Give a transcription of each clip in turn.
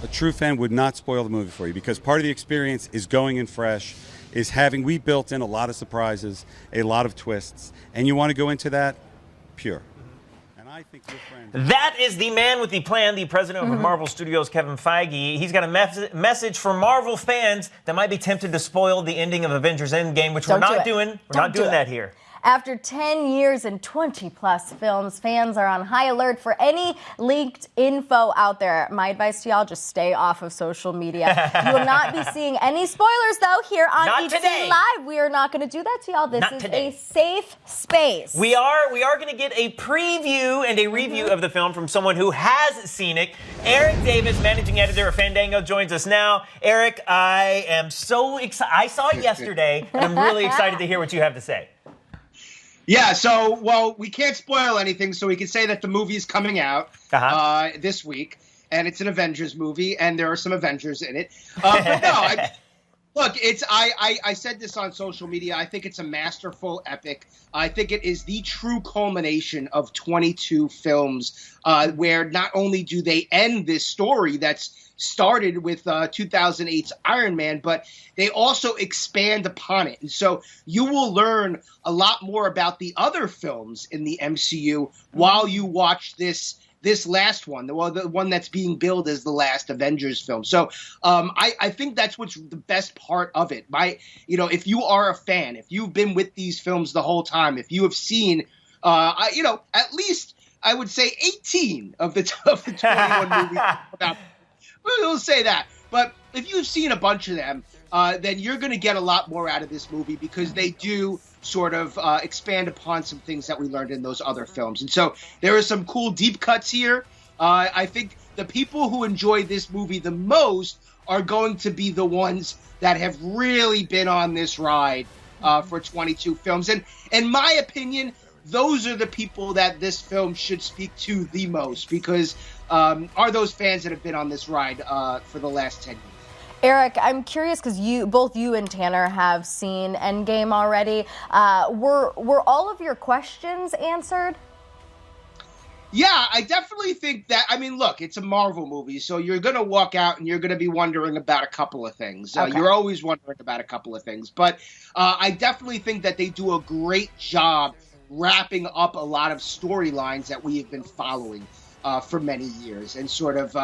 A true fan would not spoil the movie for you because part of the experience is going in fresh, we built in a lot of surprises, a lot of twists, and you want to go into that pure. And I think your friend... That is the man with the plan, the president of Marvel Studios, Kevin Feige. He's got a message for Marvel fans that might be tempted to spoil the ending of Avengers Endgame, which we're not doing. We're not doing that here. After 10 years and 20-plus films, fans are on high alert for any leaked info out there. My advice to y'all, just stay off of social media. You will not be seeing any spoilers, though, here on etlive. We are not going to do that to y'all. This is a safe space. We are going to get a preview and a review of the film from someone who has seen it. Erik Davis, managing editor of Fandango, joins us now. Erik, I am so excited. I saw it yesterday, and I'm really excited to hear what you have to say. Yeah, we can't spoil anything, so we can say that the movie is coming out this week, and it's an Avengers movie, and there are some Avengers in it. But no, look, I said this on social media. I think it's a masterful epic. I think it is the true culmination of 22 films, where not only do they end this story that's started with 2008's Iron Man, but they also expand upon it. And so you will learn a lot more about the other films in the MCU while you watch this last one, the one that's being billed as the last Avengers film. So I think that's what's the best part of it. If you are a fan, if you've been with these films the whole time, if you have seen, at least I would say 18 of the 21 movies about. We'll say that. But if you've seen a bunch of them, then you're going to get a lot more out of this movie because they do sort of expand upon some things that we learned in those other films. And so there are some cool deep cuts here. I think the people who enjoy this movie the most are going to be the ones that have really been on this ride for 22 films. And in my opinion, those are the people that this film should speak to the most because are those fans that have been on this ride for the last 10 years. Erik, I'm curious because both you and Tanner have seen Endgame already. Were all of your questions answered? Yeah, I definitely think that. I mean, look, it's a Marvel movie, so you're going to walk out and you're going to be wondering about a couple of things. Okay. You're always wondering about a couple of things. But I definitely think that they do a great job wrapping up a lot of storylines that we have been following for many years and sort of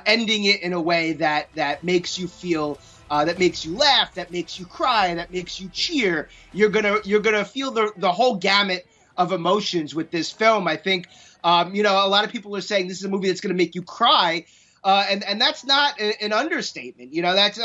ending it in a way that makes you feel, that makes you laugh, that makes you cry, that makes you cheer. You're gonna feel the whole gamut of emotions with this film. I think a lot of people are saying this is a movie that's going to make you cry, and that's not an understatement. That's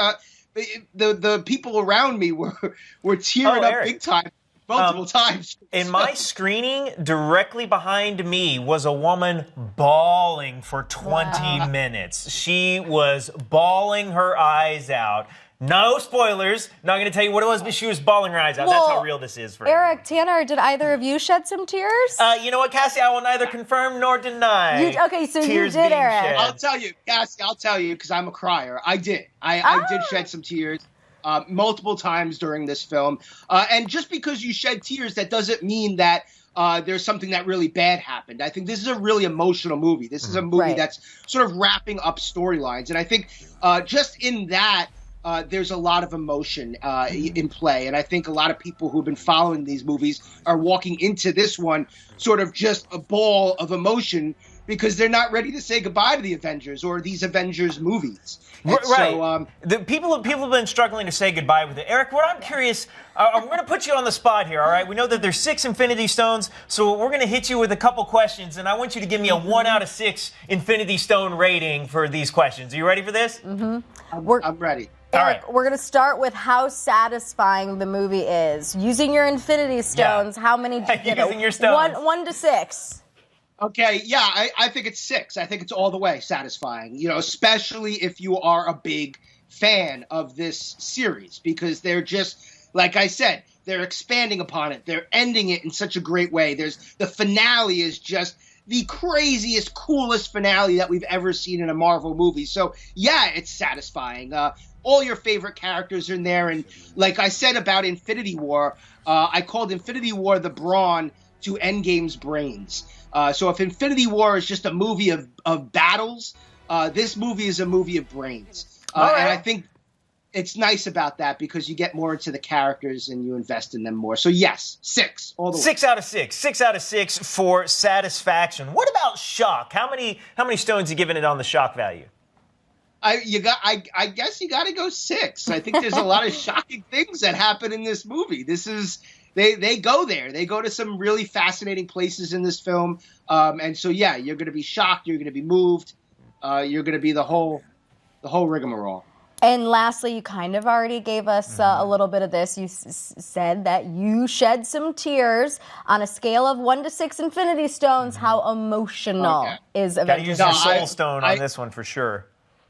the people around me were tearing up big time. Multiple times. In my screening, directly behind me was a woman bawling for 20 minutes. She was bawling her eyes out. No spoilers. Not going to tell you what it was, but she was bawling her eyes out. That's how real this is for Erik, Tanner, did either of you shed some tears? You know what, Cassie? I will neither confirm nor deny. So you did, Erik. I'll tell you, Cassie, because I'm a crier. I did. I did shed some tears. Multiple times during this film. And just because you shed tears, that doesn't mean that there's something that really bad happened. I think this is a really emotional movie. This is a movie that's sort of wrapping up storylines. And I think just in that, there's a lot of emotion in play. And I think a lot of people who've been following these movies are walking into this one sort of just a ball of emotion because they're not ready to say goodbye to the Avengers or these Avengers movies. Right. So, the people have been struggling to say goodbye with it. Erik, what I'm curious, I'm going to put you on the spot here, all right? We know that there's 6 Infinity Stones, so we're going to hit you with a couple questions, and I want you to give me a 1 out of 6 Infinity Stone rating for these questions. Are you ready for this? Mm-hmm. I'm ready. Erik, we're going to start with how satisfying the movie is. Using your Infinity Stones, how many did you get? Using your stones. 1 to 6. Okay, yeah, I think it's 6. I think it's all the way satisfying, especially if you are a big fan of this series, because they're just, like I said, they're expanding upon it. They're ending it in such a great way. The finale is just the craziest, coolest finale that we've ever seen in a Marvel movie. So, yeah, it's satisfying. All your favorite characters are in there, and like I said about Infinity War, I called Infinity War the brawn to Endgame's brains. So if Infinity War is just a movie of battles, This movie is a movie of brains. Right. And I think it's nice about that because you get more into the characters and you invest in them more. So yes, 6 all the way. 6 out of 6. 6 out of 6 for satisfaction. What about shock? How many stones you giving it on the shock value? I guess you got to go 6. I think there's a lot of shocking things that happen in this movie. They go there. They go to some really fascinating places in this film. And so yeah, you're going to be shocked. You're going to be moved. You're going to be the whole rigmarole. And lastly, you kind of already gave us a little bit of this. You said that you shed some tears. On a scale of 1 to 6 Infinity Stones, how emotional is Avengers? Got to use your soul stone on this one for sure.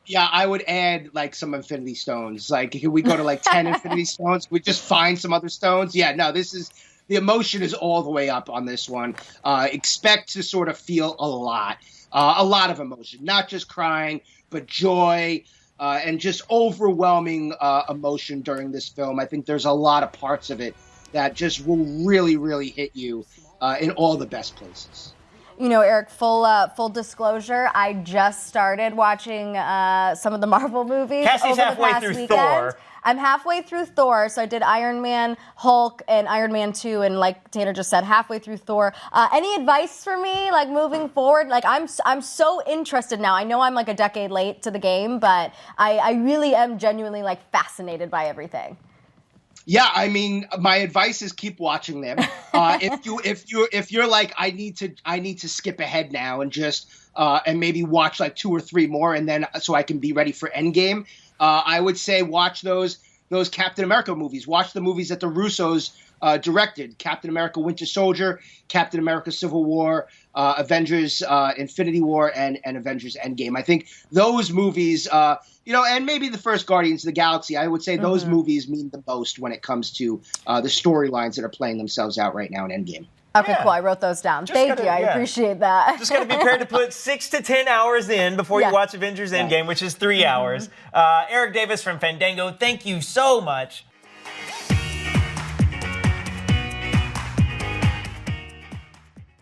Yeah, I would add like some Infinity Stones. Like, if we go to like 10 Infinity Stones, we just find some other stones. Yeah, no, the emotion is all the way up on this one. Expect to sort of feel a lot of emotion, not just crying, but joy. And just overwhelming emotion during this film. I think there's a lot of parts of it that just will really, really hit you in all the best places. You know, Eric, full disclosure, I just started watching some of the Marvel movies. Cassie's over halfway the past through weekend. Thor. I'm halfway through Thor, so I did Iron Man, Hulk, and Iron Man 2, and like Tanner just said, halfway through Thor. Any advice for me, like, moving forward? Like, I'm so interested now. I know I'm like a decade late to the game, but I really am genuinely like fascinated by everything. Yeah, I mean, my advice is keep watching them. If you're like, I need to skip ahead now and just and maybe watch like 2 or 3 more, and then so I can be ready for Endgame. I would say watch those Captain America movies. Watch the movies that the Russos directed: Captain America: Winter Soldier, Captain America: Civil War, Avengers: Infinity War, and Avengers: Endgame. I think those movies, and maybe the first Guardians of the Galaxy. I would say those movies mean the most when it comes to the storylines that are playing themselves out right now in Endgame. Okay, cool. I wrote those down. Thank you. I appreciate that. Just got to be prepared to put 6 to 10 hours in before you watch Avengers Endgame, which is 3 hours. Erik Davis from Fandango, thank you so much.